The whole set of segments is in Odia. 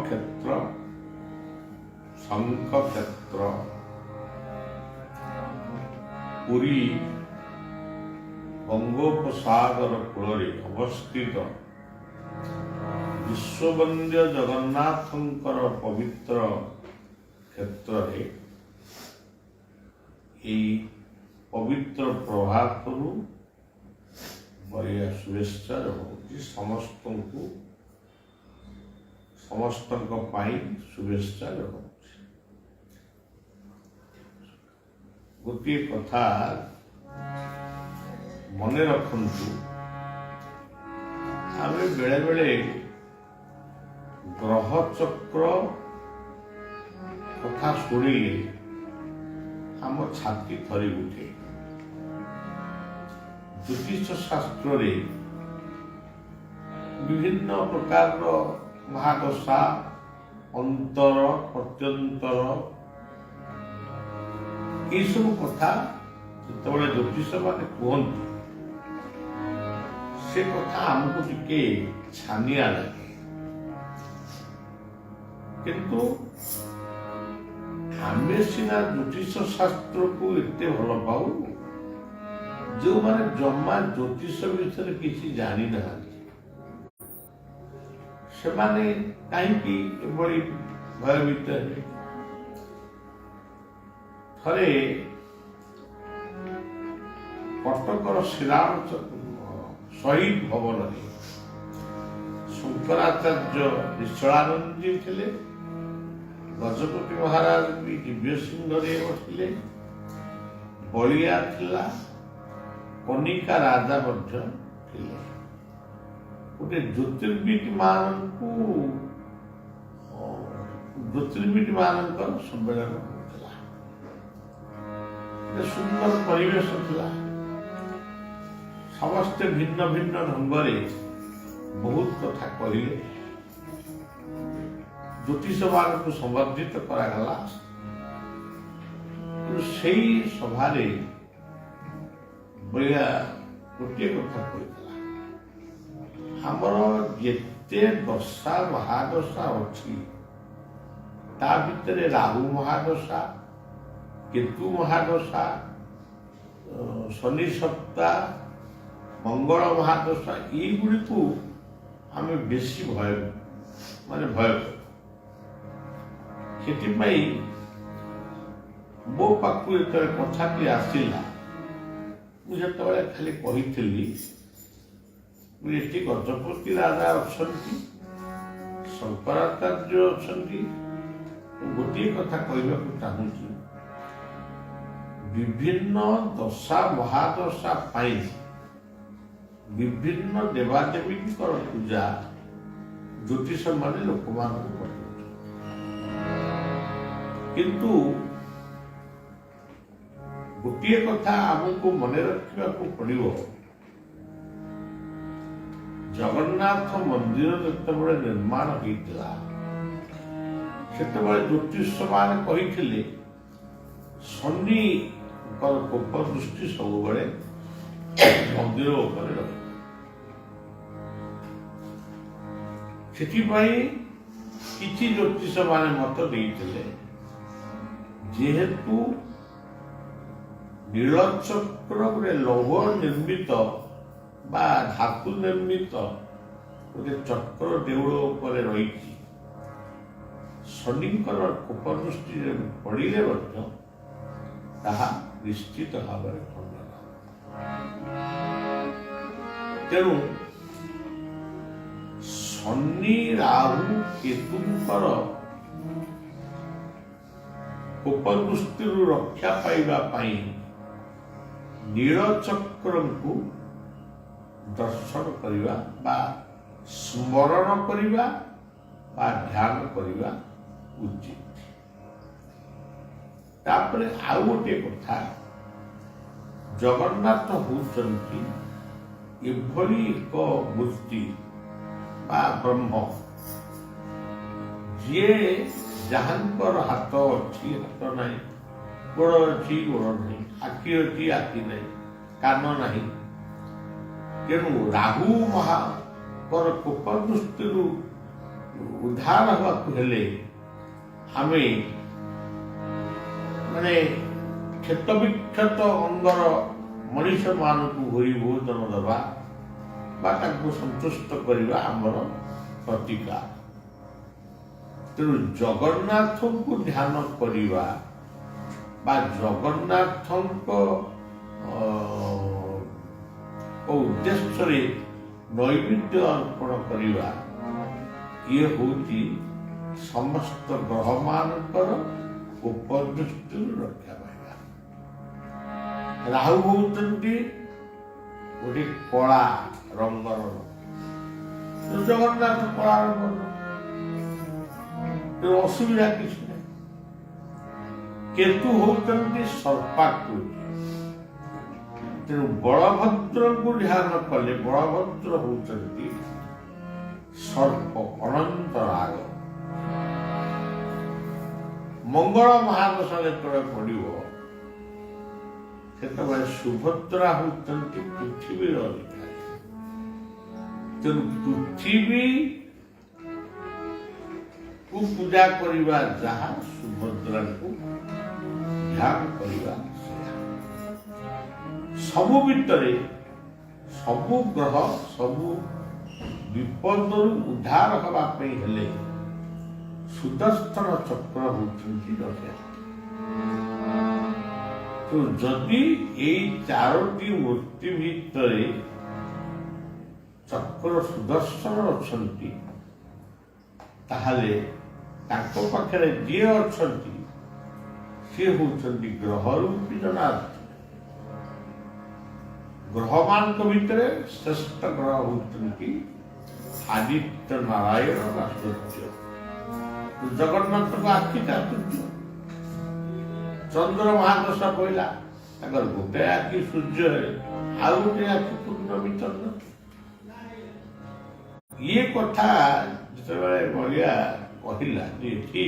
କ୍ଷେତ୍ର ଶଙ୍ଖ କ୍ଷେତ୍ର ପୁରୀ ବଙ୍ଗୋପସାଗର କୂଳରେ ଅବସ୍ଥିତ ବିଶ୍ୱବନ୍ଦ୍ୟ ଜଗନ୍ନାଥଙ୍କର ପବିତ୍ର କ୍ଷେତ୍ରରେ ଏହି ପବିତ୍ର ପ୍ରଭାତରୁ ବଢ଼ିଆ ଶୁଭେଚ୍ଛା ରହୁଛି। ସମସ୍ତଙ୍କ ପାଇଁ ଶୁଭେଚ୍ଛା ରହୁଛି। ଗୋଟିଏ କଥା ମନେ ରଖନ୍ତୁ, ଆମେ ବେଳେବେଳେ ଗ୍ରହ ଚକ୍ର କଥା ଶୁଣିଲେ ଆମ ଛାତି ଥରି ଉଠେ। ଜ୍ୟୋତିଷ ଶାସ୍ତ୍ରରେ ବିଭିନ୍ନ ପ୍ରକାରର ମହାଦଶା, ଅନ୍ତର, ପ୍ରତ୍ୟନ୍ତର ଏସବୁ କଥା ଯେତେବେଳେ ଜ୍ୟୋତିଷ ମାନେ କୁହନ୍ତି, ସେ କଥା ଆମକୁ ଟିକେ ଛାନିଆ ଲାଗେ। କିନ୍ତୁ ଆମେ ସିନା ଜ୍ୟୋତିଷ ଶାସ୍ତ୍ରକୁ ଏତେ ଭଲ ପାଉ, ଯେଉଁମାନେ ଜମା ଜ୍ୟୋତିଷ ବିଷୟରେ କିଛି ଜାଣିନାହାନ୍ତି ସେମାନେ କାହିଁକି ଏଭଳି ଭୟଭୀତ ହେବେ? ଥରେ କଟକର ଶ୍ରୀରାମ ଶହୀଦ ଭବନରେ ଶଙ୍କରାଚାର୍ଯ୍ୟ ନିଶ୍ଚଳାନନ୍ଦଜୀ ଥିଲେ, ଗଜପତି ମହାରାଜ ବି ଦିବ୍ୟ ସିଂହରେ ବସିଲେ, ବଳିଆ ଥିଲା, କନିକା ରାଜା ମଧ୍ୟ ଥିଲେ। ଗୋଟେ ଜ୍ୟୋତିର୍ବିଦ ମାନଙ୍କର ସମ୍ମେଳନ ହେଉଥିଲା। ଗୋଟେ ସୁନ୍ଦର ପରିବେଶ ଥିଲା। ସମସ୍ତେ ଭିନ୍ନ ଭିନ୍ନ ଢଙ୍ଗରେ ବହୁତ କଥା କହିଲେ। ଜ୍ୟୋତିଷ ମାନଙ୍କୁ ସମ୍ବର୍ଦ୍ଧିତ କରାଗଲା। ସେଇ ସଭାରେ ବଳିଆ ଗୋଟିଏ କଥା କହିଥିଲା, ଆମର ଯେତେ ଦଶା ମହାଦଶା ଅଛି ତା ଭିତରେ ରାହୁ ମହାଦଶା, କେତୁ ମହାଦଶା, ଶନି ସପ୍ତା, ମଙ୍ଗଳ ମହାଦଶା, ଏଇଗୁଡ଼ିକୁ ଆମେ ବେଶୀ ଭୟ କରୁ। ସେଥିପାଇଁ ମୋ ପାଖକୁ ଯେତେବେଳେ କଥାଟି ଆସିଲା, ମୁଁ ସେତେବେଳେ ଖାଲି କହିଥିଲି, ଏଠି ଗଜପତି ରାଜା ଅଛନ୍ତି, ଶଙ୍କରାଚାର୍ଯ୍ୟ ଅଛନ୍ତି। ମୁଁ ଗୋଟିଏ କଥା କହିବାକୁ ଚାହୁଁଛି, ବିଭିନ୍ନ ଦଶା ମହାଦଶା ପାଇଁ ବିଭିନ୍ନ ଦେବାଦେବୀଙ୍କର ପୂଜା ଜ୍ୟୋତିଷ ମାନେ ଲୋକମାନଙ୍କୁ କରୁଛନ୍ତି। କିନ୍ତୁ ଗୋଟିଏ କଥା ଆମକୁ ମନେ ରଖିବାକୁ ପଡ଼ିବ, ଜଗନ୍ନାଥ ମନ୍ଦିର ଯେତେବେଳେ ନିର୍ମାଣ ହୋଇଥିଲା, ସେତେବେଳେ ଜ୍ୟୋତିଷ ମାନେ କହିଥିଲେ ଶନିଙ୍କର କୋପ ଦୃଷ୍ଟି ସବୁବେଳେ ମନ୍ଦିର ଉପରେ ରହିବ। ସେଥିପାଇଁ କିଛି ଜ୍ୟୋତିଷ ମାନେ ମତ ଦେଇଥିଲେ, ଯେହେତୁ ନୀଳଚକ୍ର ଗୋଟେ ଲୌହ ନିର୍ମିତ ବା ଧାତୁ ନିର୍ମିତ ଗୋଟେ ଚକ୍ର ଦେଉଳ ଉପରେ ରହିଛି, ଶନିଙ୍କର କୋପଦୃଷ୍ଟିରେ ପଡ଼ିଲେ ମଧ୍ୟ ତାହା ନିଶ୍ଚିତ ଭାବରେ ଖଣ୍ଡନ। ତେଣୁ ଶନି ରାହୁ କେତୁଙ୍କର କୋପଦୃଷ୍ଟିରୁ ରକ୍ଷା ପାଇବା ପାଇଁ ନୀଳଚକ୍ରଙ୍କୁ ଦର୍ଶନ କରିବା ବା ସ୍ମରଣ କରିବା ବା ଧ୍ୟାନ କରିବା ଉଚିତ। ତାପରେ ଆଉ ଗୋଟିଏ କଥା, ଜଗନ୍ନାଥ ହେଉଛନ୍ତି ଏଭଳି ଏକ ମୂର୍ତ୍ତି ବା ବ୍ରହ୍ମ, ଯିଏ ଯାହାଙ୍କର ହାତ ଅଛି ହାତ ନାହିଁ, ଗୋଡ଼ ଅଛି ଗୋଡ଼ ନାହିଁ, ଆଖି ଅଛି ଆଖି ନାହିଁ, କାନ ନାହିଁ। ତେଣୁ ରାହୁ ମହାଙ୍କର କୋପ ଦୃଷ୍ଟିରୁ ଉଦ୍ଧାର ହେବାକୁ ହେଲେ ଆମେ ମାନେ କ୍ଷତ ବିକ୍ଷତ ଅଙ୍ଗର ମଣିଷମାନଙ୍କୁ ହୋଇ ଭୋଜନ ଦେବା ବା ତାଙ୍କୁ ସନ୍ତୁଷ୍ଟ କରିବା ଆମର ପ୍ରତିକାର। ତେଣୁ ଜଗନ୍ନାଥଙ୍କୁ ଧ୍ୟାନ କରିବା ବା ଜଗନ୍ନାଥଙ୍କ ଉଦ୍ଦେଶ୍ୟରେ ନୈବେଦ୍ୟ ଅର୍ପଣ କରିବା ଇଏ ହେଉଛି ସମସ୍ତ ଗ୍ରହମାନଙ୍କର ଉପଦୃଷ୍ଟିରୁ ରକ୍ଷା ପାଇବା। ରାହୁ ହେଉଛନ୍ତି ଗୋଟେ କଳା ରଙ୍ଗର, ଜଗନ୍ନାଥ କଳା ରଙ୍ଗର, ଅସୁବିଧା କିଛି ନାହିଁ। କେତୁ ହେଉଛନ୍ତି ସର୍ପାକୃତି। ତେଣୁ ବଳଭଦ୍ରଙ୍କୁ ଧ୍ୟାନ କଲେ ବଳଭଦ୍ର ହେଉଛନ୍ତି ସର୍ପ, ଅନନ୍ତ ନାଗ। ମଙ୍ଗଳ ମହାଦଶା ଯେତେବେଳେ ପଡ଼ିବ ସେତେବେଳେ ସୁଭଦ୍ରା ହେଉଛନ୍ତି ପୃଥିବୀର ଅଧିକାରୀ। ତେଣୁ ପୃଥିବୀକୁ ପୂଜା କରିବା ଯାହା, ସୁଭଦ୍ରାଙ୍କୁ ଧ୍ୟାନ କରିବା ସେୟା। ସବୁ ଭିତରେ ସବୁ ଗ୍ରହ ସବୁ ବିପଦରୁ ଉଦ୍ଧାର ହେବା ପାଇଁ ହେଲେ ସୁଦର୍ଶନ ଚକ୍ର ହେଉଛନ୍ତି ରକ୍ଷା। ତ ଯଦି ଏଇ ଚାରୋଟି ମୂର୍ତ୍ତି ଭିତରେ ଚକ୍ର ସୁଦର୍ଶନ ଅଛନ୍ତି ତାହେଲେ ତାଙ୍କ ପାଖରେ ଯିଏ ଅଛନ୍ତି ସିଏ ହେଉଛନ୍ତି ଗ୍ରହରୂପୀ ଜନାର୍ଦ୍ଦନ। ଗ୍ରହମାନଙ୍କ ଭିତରେ ଶ୍ରେଷ୍ଠ ଗ୍ରହ ହେଉଛନ୍ତି ଆଦିତ୍ୟ ନାରାୟଣ ବା ସୂର୍ଯ୍ୟ। ଜଗନ୍ନାଥଙ୍କ ଆଖି ଚାତୁର୍ଯ୍ୟ। ଚନ୍ଦ୍ର ମହାଦଶା ପଇଲା, ତାଙ୍କର ଗୋଟେ ଆଖି ସୂର୍ଯ୍ୟ ହେଲେ ଆଉ ଗୋଟେ ଆଖି ପୂର୍ଣ୍ଣମୀ ଚନ୍ଦ୍ର। ଇଏ କଥା ଯେତେବେଳେ ବଳିଆ କହିଲା ଯେ ଏଠି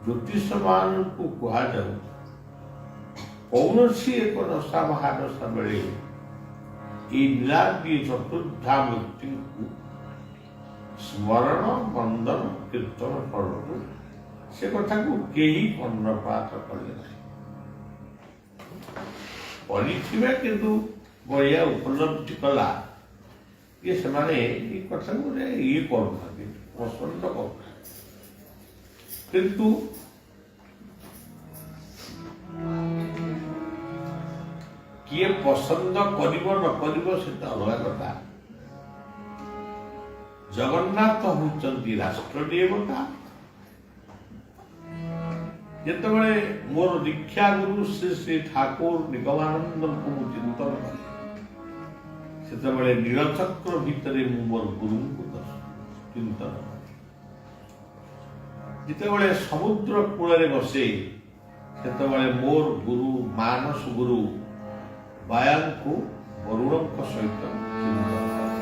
ଜ୍ୟୋତିଷ ମାନଙ୍କୁ କୁହାଯାଉ କୌଣସି ଏକ ଦଶା ମହାଦଶା ବେଳେ এই লীলাটি ଚତୁର୍ଦ୍ଧା ମୂର୍ତ୍ତିଙ୍କୁ ସ୍ମରଣ ବନ୍ଦନ କୀର୍ତ୍ତନ କରନ୍ତୁ, ସେ କଥାକୁ କେହି କର୍ଣ୍ଣପାତ କଲେ ନାହିଁ। କରିଥିବେ କିନ୍ତୁ ବଳିଆ ଉପଲବ୍ଧି କଲା ଯେ ସେମାନେ ଏଇ କଥାକୁ ଇଏ କରୁନାହାନ୍ତି, ପସନ୍ଦ କରୁନାହାନ୍ତି। କିନ୍ତୁ କିଏ ପସନ୍ଦ କରିବ ନ କରିବ ସେଟା ଅଲଗା କଥା। ଜଗନ୍ନାଥ ହେଉଛନ୍ତି ରାଷ୍ଟ୍ର ଦେବତା। ଯେତେବେଳେ ମୋର ଦୀକ୍ଷା ଗୁରୁ ଶ୍ରୀ ଶ୍ରୀ ଠାକୁର ନିଗମାନନ୍ଦଙ୍କୁ ମୁଁ ଚିନ୍ତନ କଲି ସେତେବେଳେ ନୀଳଚକ୍ର ଭିତରେ ମୁଁ ମୋର ଗୁରୁଙ୍କୁ ଚିନ୍ତନ କଲି। ଯେତେବେଳେ ସମୁଦ୍ର କୂଳରେ ବସେ ସେତେବେଳେ ମୋର ଗୁରୁ ମାନସ ଗୁରୁ ବାୟାଙ୍କୁ ବରୁଣଙ୍କ ସହିତ ଚିନ୍ତନ କରେ।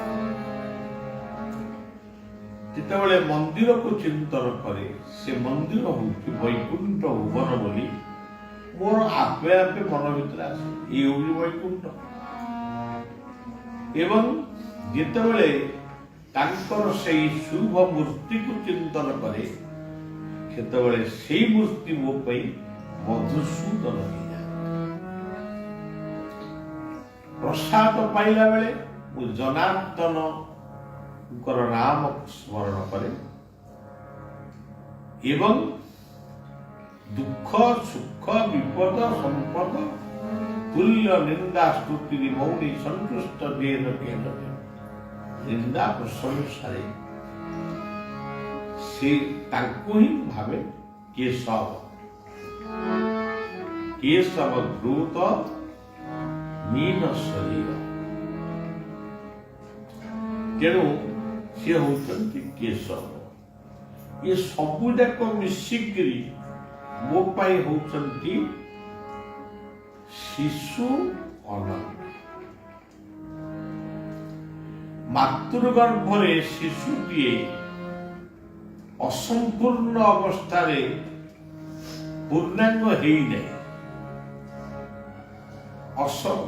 ଯେତେବେଳେ ମନ୍ଦିରକୁ ଚିନ୍ତନ କରେ ସେ ମନ୍ଦିର ହେଉଛି ବୈକୁଣ୍ଠ ଭୁବନ ବୋଲି ମୋର ଆପେ ଆପେ ମନ ଭିତରେ ଆସେ, ଇଏ ହେଉଛି ବୈକୁଣ୍ଠ। ଏବଂ ଯେତେବେଳେ ତାଙ୍କର ସେଇ ଶୁଭ ମୂର୍ତ୍ତିକୁ ଚିନ୍ତନ କରେ ସେତେବେଳେ ସେଇ ମୂର୍ତ୍ତି ମୋ ପାଇଁ ମଧୁସୂଦନ ହେଇଯାଏ। ପ୍ରସାଦ ପାଇଲା ବେଳେ ମୁଁ ଜନାର୍ଦ୍ଦନଙ୍କର ନାମ ସ୍ମରଣ କରେ ଏବଂ ଦୁଃଖ ସୁଖ ବିପଦ ସମ୍ପଦ ତୁଲ୍ୟ ନିନ୍ଦା ସ୍ତୁତି ମୌନି ସନ୍ତୁଷ୍ଟ ଦେନ କେନ ନିନ୍ଦା ପ୍ରଶଂସାରେ ସେ ତାଙ୍କୁ ହିଁ ଭାବେ କେଶବ କେଶବ ଦ୍ରୁତ ମୀନ ଶରୀର। ତେଣୁ ସେ ହେଉଛନ୍ତି କେଶବ। ଏ ସବୁ ଯାକ ମିଶିକିରି ମୋ ପାଇଁ ହେଉଛନ୍ତି ଶିଶୁ ଅନନ୍ତ। ମାତୃଗର୍ଭରେ ଶିଶୁଟିଏ ଅସମ୍ପୂର୍ଣ୍ଣ ଅବସ୍ଥାରେ ପୂର୍ଣ୍ଣାଙ୍ଗ ହେଇନାହିଁ,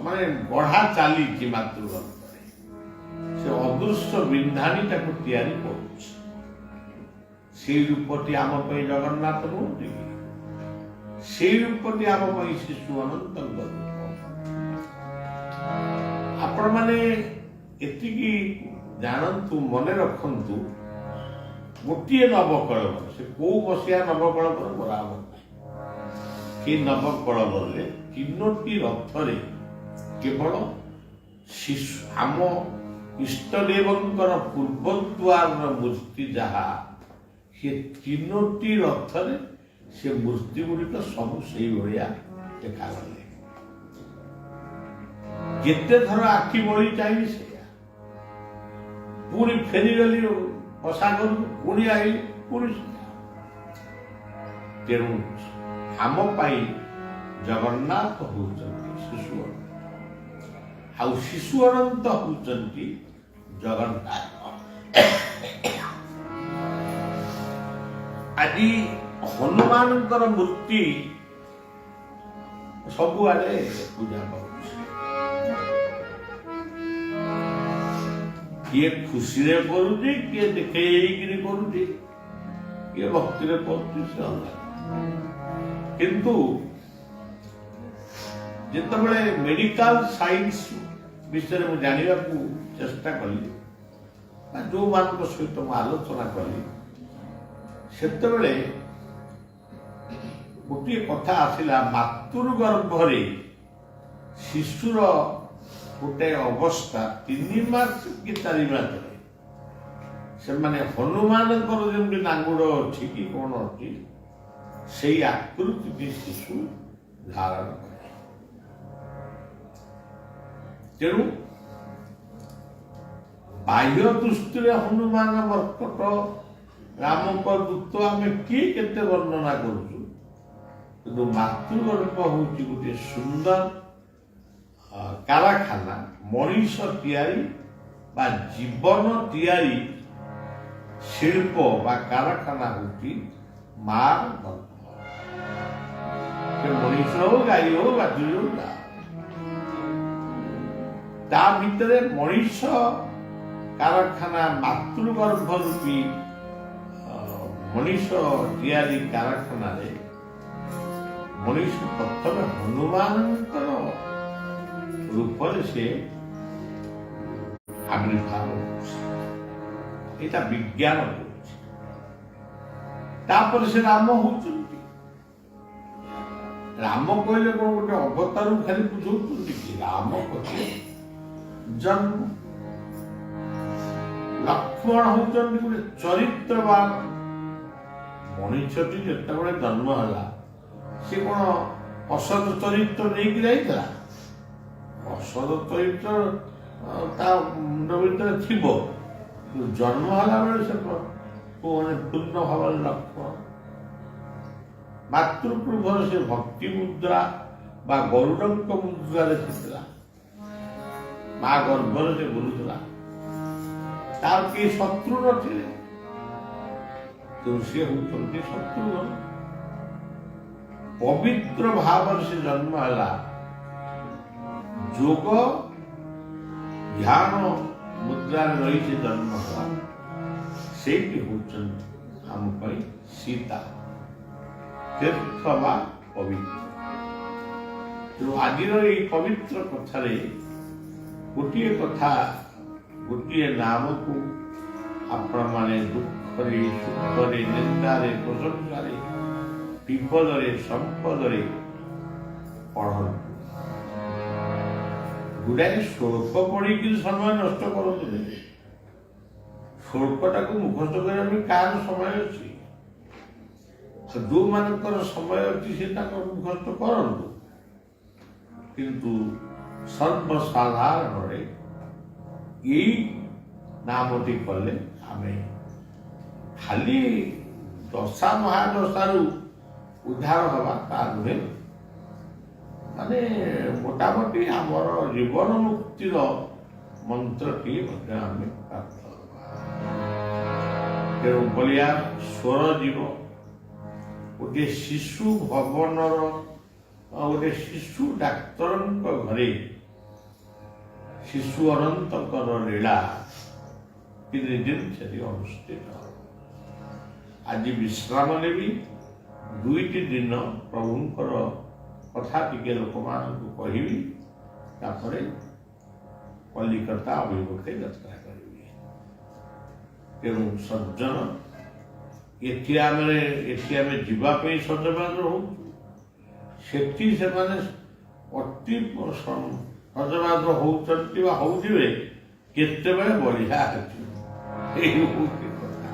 ମାନେ ଗଢା ଚାଲିଛି ମାତୃଗର୍ଭରେ, ସେ ଅଦୃଶ୍ୟ ବିନ୍ଧାଣୀ ତାକୁ ତିଆରି କରୁଛି। ସେଇ ରୂପଟି ଆମ ପାଇଁ ଜଗନ୍ନାଥ ନୁହନ୍ତି କି? ସେଇ ରୂପଟି ଆମ ପାଇଁ ଶିଶୁ ଅନନ୍ତଙ୍କ ରୂପ। ଆପଣମାନେ ଏତିକି ଜାଣନ୍ତୁ, ମନେ ରଖନ୍ତୁ, ଗୋଟିଏ ନବକଳେବର, ସେ କୋଉ ମସିହା ନବକଳେବର ବରାବର ନାହିଁ। ସେ ନବକଳେବରରେ 3ଟି ରଥରେ କେବଳ ଶିଶୁ, ଆମ ଇଷ୍ଟଦେବଙ୍କର ପୂର୍ବଦ୍ୱାରର ମୂର୍ତ୍ତି ଯାହା, ସେ 3ଟି ରଥରେ ସେ ମୂର୍ତ୍ତି ଗୁଡ଼ିକ ସବୁ ସେଇଭଳିଆ ଦେଖାଗଲେ। ଯେତେ ଥର ଆଖି ବଳି ଚାହିଁଲି ସେଇଆ, ପୁଣି ଫେରିଗଲି ବସାଗରକୁ, ପୁଣି ଆଇଲି, ପୁଣି ସେଇଆ। ତେଣୁ ଆମ ପାଇଁ ଜଗନ୍ନାଥ ହଉଛନ୍ତି ଶିଶୁ ଅନନ୍ତ, ଆଉ ଶିଶୁ ଅନନ୍ତ ହଉଛନ୍ତି ଜଗନ୍ନାଥ। ଆଜି ହନୁମାନଙ୍କର ମୂର୍ତ୍ତି ସବୁଆଡେ ପୂଜା କରୁଛି। କିଏ ଖୁସିରେ କରୁଛି, କିଏ ଦେଖେଇକିରି କରୁଛି, କିଏ ଭକ୍ତିରେ କରୁଛି, ସେ ଅଲଗା। କିନ୍ତୁ ଯେତେବେଳେ ମେଡିକାଲ ସାଇନ୍ସ ବିଷୟରେ ମୁଁ ଜାଣିବାକୁ ଚେଷ୍ଟା କଲି, ବା ଯୋଉମାନଙ୍କ ସହିତ ମୁଁ ଆଲୋଚନା କଲି, ସେତେବେଳେ ଗୋଟିଏ କଥା ଆସିଲା, ମାତୃଗର୍ଭରେ ଶିଶୁର ଗୋଟେ ଅବସ୍ଥା 3 ମାସ କି 4 ମାସରେ ସେମାନେ ହନୁମାନଙ୍କର ଯେମିତି ନାଙ୍ଗୁଡ଼ ଅଛି କି କଣ ଅଛି, ସେଇ ଆକୃତି ଶିଶୁ ଧାରଣ କରେ। ତେଣୁ ବାହ୍ୟ ଦୃଷ୍ଟିରେ ହନୁମାନ ମର୍କଟ, ରାମଙ୍କ ଦୂତ ଆମେ କିଏ କେତେ ବର୍ଣ୍ଣନା କରୁଛୁ, କିନ୍ତୁ ମାତୃଗର୍ଭ ହଉଛି ଗୋଟିଏ ସୁନ୍ଦର କାରଖାନା, ମଣିଷ ତିଆରି ବା ଜୀବନ ତିଆରି ଶିଳ୍ପ ବା କାରଖାନା ହଉଛି ମା ଗର୍ଭ। ସେ ମଣିଷ ହଉ, ଗାଈ ହଉ, ବାଛୁରୀ ହଉ, ତା ଭିତରେ ମଣିଷ କାରଖାନା, ମାତୃଗର୍ଭ ରୂପୀ ମଣିଷ ତିଆରି କାରଖାନାରେ ମଣିଷ ପ୍ରଥମେ ହନୁମାନଙ୍କର ରୂପରେ ସେ ଆବିର୍ଭାବ କରୁଛି। ଏଇଟା ବିଜ୍ଞାନ କରୁଛି। ତାପରେ ସେ ରାମ ହଉଛନ୍ତି। ରାମ କହିଲେ କଣ ଗୋଟେ ଅବତାରକୁ ଖାଲି ବୁଝଉଛନ୍ତି କି? ରାମ କହିଲେ ଜନ୍ମ। ଲକ୍ଷ୍ମଣ ହଉଛନ୍ତି ଗୋଟେ ଚରିତ୍ରବାନ। ମଣିଷଟି ଯେତେବେଳେ ଜନ୍ମ ହେଲା, ସେ କଣ ଅସତ ଚରିତ୍ର ନେଇକି ଯାଇଥିଲା? ଅସତ ଚରିତ୍ର ତା ମୁଣ୍ଡ ଭିତରେ ଥିବ, ଜନ୍ମ ହେଲା ବେଳେ ସେ ପୂର୍ଣ୍ଣ ଭାବରେ ଲକ୍ଷ୍ମଣ। ମାତୃଗର୍ଭରେ ସେ ଭକ୍ତି ମୁଦ୍ରା ବା ଗରୁଡଙ୍କ ମୁଦ୍ରାରେ ଥିଲା। ମା ଗର୍ଭରେ ସେ ବୁଲୁଥିଲା, ତାର କେହି ଶତ୍ରୁ ନଥିଲେ। ତେଣୁ ସେ ହଉଛନ୍ତି ଶତ୍ରୁଘ୍ନ। ପବିତ୍ର ଭାବରେ ସେ ଜନ୍ମ ହେଲା। ଯୋଗ ଧ୍ୟାନ ମୁଦ୍ରାରେ ରହି ସେ ଜନ୍ମ ହେଲା। ସେଇଠି ହଉଛନ୍ତି ଆମ ପାଇଁ ସୀତା, ତୀର୍ଥ ବା ପବିତ୍ର। ତେଣୁ ଆଜିର ଏଇ ପବିତ୍ର କଥାରେ ଗୋଟିଏ କଥା, ଗୋଟିଏ ନାମକୁ ଆପଣମାନେ ଦୁଃଖରେ, ସୁଖରେ, ନିନ୍ଦାରେ, ପ୍ରଶଂସାରେ, ବିପଦରେ, ସମ୍ପଦରେ ପଢ଼ନ୍ତୁ। ଗୁଡ଼ାଏ ଶ୍ଳୋକ ପଢ଼ିକି ସମୟ ନଷ୍ଟ କରନ୍ତୁ ନାହିଁ। ଶ୍ଳୋକଟାକୁ ମୁଖସ୍ଥ କରିବା ପାଇଁ କାହାର ସମୟ ଅଛି? ଯୋଉମାନଙ୍କର ସମୟ ଅଛି ସେ ତାଙ୍କର ମୁଖସ୍ଥ କରନ୍ତୁ। କିନ୍ତୁ ସର୍ବସାଧାରଣରେ ଏଇ ନାମଟି କଲେ ଆମେ ଖାଲି ଦଶା ମହାଦଶାରୁ ଉଦ୍ଧାର ହବା ତା ନୁହେଁ, ମାନେ ମୋଟାମୋଟି ଆମର ଜୀବନ ମୁକ୍ତିର ମନ୍ତ୍ରଟିଏ ମଧ୍ୟ ଆମେ ପ୍ରାପ୍ତ ହେବା। ତେଣୁ ବଳିଆ ସ୍ୱର ଜୀବ ଗୋଟିଏ ଶିଶୁ ଭବନର, ଗୋଟିଏ ଶିଶୁ ଡାକ୍ତରଙ୍କ ଘରେ ଶିଶୁ ଅନନ୍ତଙ୍କର ଲୀଳା 3 ଦିନ ସେଠି ଅନୁଷ୍ଠିତ। ଆଜି ବିଶ୍ରାମ ନେବି, 2ଟି ଦିନ ପ୍ରଭୁଙ୍କର କଥା ଟିକେ ଲୋକମାନଙ୍କୁ କହିବି, ତାପରେ କଲିକତା ଅଭିମୁଖେ ଯାତ୍ରା କରିବି। ତେଣୁ ସଜ୍ଜନ, ଏଠି ଆମେ ଯିବା ପାଇଁ ସଜବାଜ ହଉଛୁ, ସେଠି ସେମାନେ ଅତି ସଜବାଜ ହଉଛନ୍ତି ବା ହଉଥିବେ କେତେବେଳେ ବଢିଆ ଅଛି। ଏଇ ହଉଛି କଥା।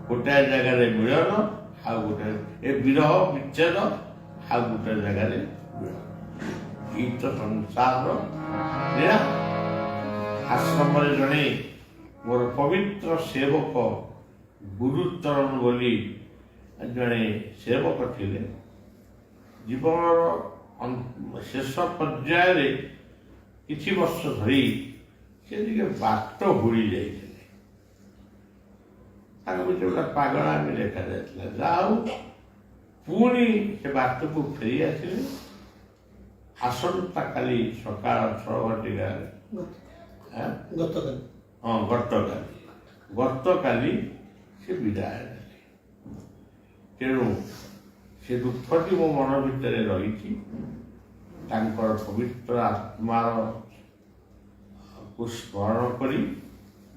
ଗୋଟାଏ ଜାଗାରେ ମିଳନ, ଆଉ ଗୋଟେ ବିରହ ବିଚ୍ଛେଦ, ଆଉ ଗୋଟେ ଜାଗାରେ ମିଳନ। ଏଇ ତ ସଂସାରର ଲୀଳା। ଆଶ୍ରମରେ ଜଣେ ମୋର ପବିତ୍ର ସେବକ ଗୁରୁଚରଣ ବୋଲି ଜଣେ ସେବକ ଥିଲେ। ଜୀବନର ଶେଷ ପର୍ଯ୍ୟାୟରେ କିଛି ବର୍ଷ ଧରି ସେ ଟିକେ ବାଟ ଭୁଳି ଯାଇଥିଲେ। ତାଙ୍କ ଭିତରେ ଗୋଟେ ପାଗଳାମି ଦେଖାଯାଇଥିଲା। ଯାହା ହଉ ପୁଣି ସେ ବାଟକୁ ଫେରି ଆସିଲେ। ଆସନ୍ତା କାଲି ସକାଳ 6 ଘଟିକାରେ ଗତକାଲି ସେ ବିଦାୟ ନେଲେ। ତେଣୁ ସେ ଦୁଃଖଟି ମୋ ମନ ଭିତରେ ରହିଛି। ତାଙ୍କର ପବିତ୍ର ଆତ୍ମାର ସ୍ମରଣ କରି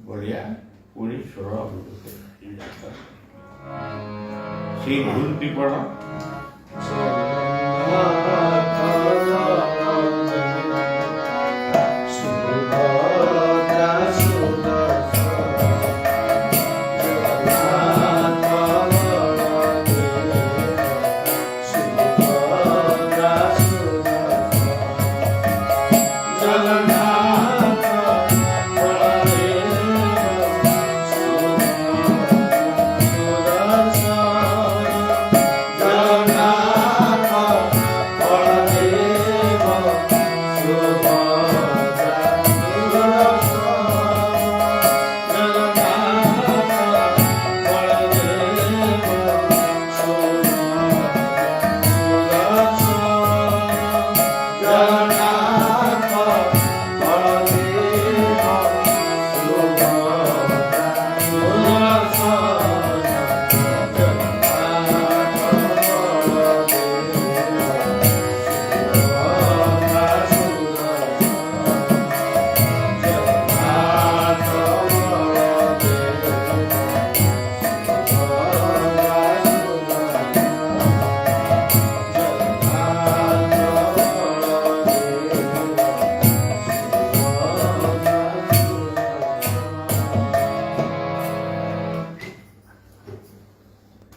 ବଢ଼ିଆ ପୁଣି ସ୍ୱର ଅଭିମୁଖେ ଯାତ୍ରା। ସେଇ ଧୁନଟି କ'ଣ?